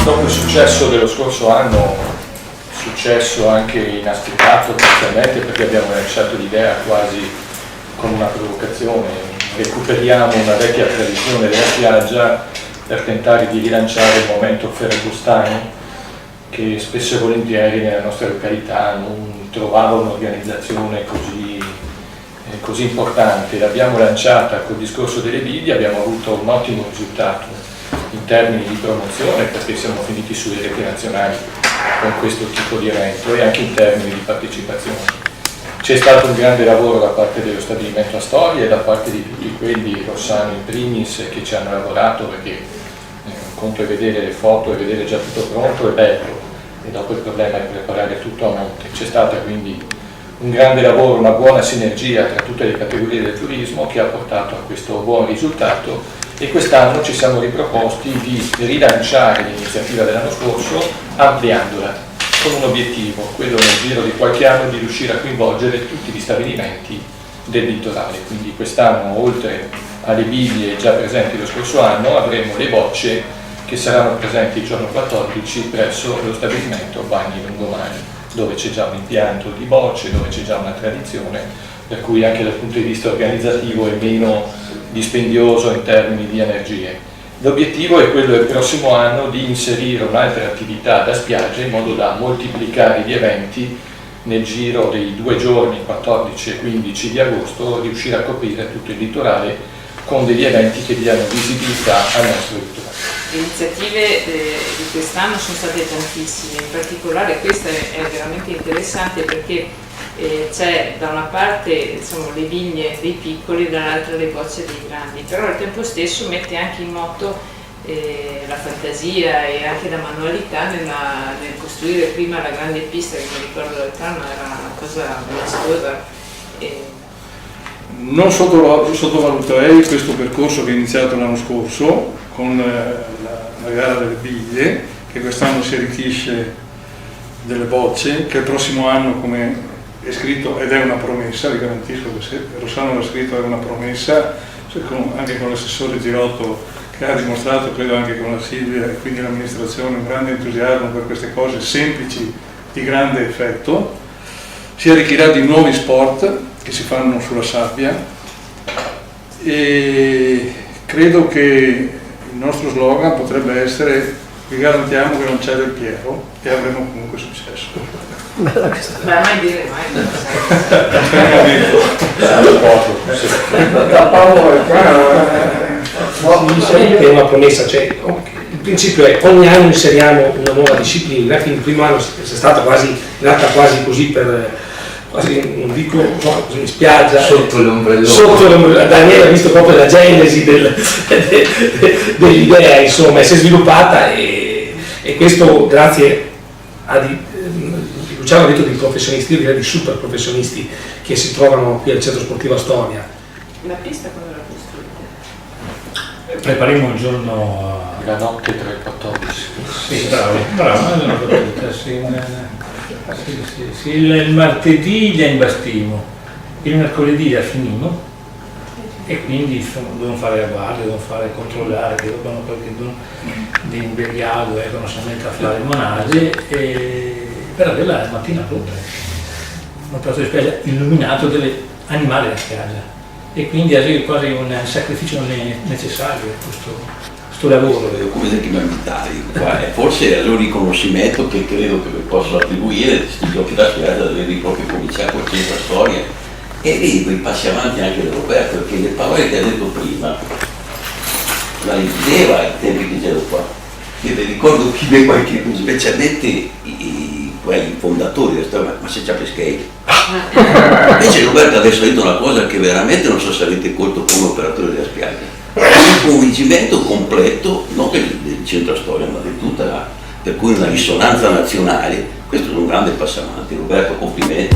Dopo il successo dello scorso anno, successo anche inaspettato parzialmente perché abbiamo lanciato l'idea quasi come una provocazione, recuperiamo una vecchia tradizione della spiaggia per tentare di rilanciare il momento ferragostano che spesso e volentieri nella nostra località non trovava un'organizzazione così importante. L'abbiamo lanciata col discorso delle biglie, abbiamo avuto un ottimo risultato in termini di promozione perché siamo finiti sulle reti nazionali con questo tipo di evento e anche in termini di partecipazione. C'è stato un grande lavoro da parte dello stabilimento Astoria e da parte di tutti quelli, Rossano in primis, che ci hanno lavorato perché un conto è vedere le foto e vedere già tutto pronto è bello e dopo il problema è preparare tutto a monte. C'è stata quindi un grande lavoro, una buona sinergia tra tutte le categorie del turismo che ha portato a questo buon risultato e quest'anno ci siamo riproposti di rilanciare l'iniziativa dell'anno scorso ampliandola con un obiettivo, quello nel giro di qualche anno di riuscire a coinvolgere tutti gli stabilimenti del litorale. Quindi quest'anno, oltre alle biglie già presenti lo scorso anno, avremo le bocce che saranno presenti il giorno 14 presso lo stabilimento Bagni Lungomare, dove c'è già un impianto di bocce, dove c'è già una tradizione, per cui anche dal punto di vista organizzativo è meno dispendioso in termini di energie. L'obiettivo è quello del prossimo anno di inserire un'altra attività da spiaggia in modo da moltiplicare gli eventi nel giro dei 2 giorni, 14 e 15 di agosto, riuscire a coprire tutto il litorale con degli eventi che diano visibilità al nostro litorale. Le iniziative di quest'anno sono state tantissime, in particolare questa è veramente interessante perché c'è da una parte insomma, le vigne dei piccoli e dall'altra le bocce dei grandi, però al tempo stesso mette anche in moto la fantasia e anche la manualità nel costruire prima la grande pista che mi ricordo l'altro era una cosa maestosa. Non sottovaluterei questo percorso che è iniziato l'anno scorso con la gara delle biglie, che quest'anno si arricchisce delle bocce, che il prossimo anno, come è scritto, ed è una promessa, vi garantisco che se Rossano l'ha scritto è una promessa, anche con l'assessore Girotto che ha dimostrato, credo anche con la Silvia e quindi l'amministrazione, un grande entusiasmo per queste cose semplici di grande effetto. Si arricchirà di nuovi sport che si fanno sulla sabbia e credo che il nostro slogan potrebbe essere: vi garantiamo che non c'è del Piero e avremo comunque successo. Bella questa. Ma mai dire mai. È una promessa, cioè il principio è ogni anno inseriamo una nuova disciplina, quindi il primo anno è stata quasi nata quasi così per quasi, non dico in spiaggia, sotto l'ombrellone. Daniele ha visto proprio la genesi dell'idea, insomma, e si è sviluppata e questo grazie a Luciano ha detto di professionisti, io direi di super professionisti che si trovano qui al Centro Sportivo Astoria. La pista quando la costruite? Prepariamo il giorno la notte tra il 14. Sì, bravo, sì, il martedì la imbastimo, il mercoledì la finimo e quindi dobbiamo fare la guardia, dobbiamo fare controllare che dobbiamo qualche di imbriacato non si mette a fare monage e per averla la mattina pronta, un piatto di spiaggia illuminato deve animare la spiaggia e quindi è quasi un sacrificio necessario questo lavoro. Come dei militari, forse è un riconoscimento che credo che posso attribuire questi giochi da spiaggia da aver proprio cominciato a centro storia e vedo i passi avanti anche da Roberto, perché le parole che ha detto prima la ripeteva ai tempi che c'ero qua, che mi ricordo chi ne qualche, specialmente quelli fondatori della storia, ma se c'è Pesquei. Invece Roberto adesso ha detto una cosa che veramente non so se avete colto come operatore della spiaggia, un convincimento completo, non del centro storia, ma di tutta per cui una risonanza nazionale. Questo è un grande passo avanti. Roberto, complimenti.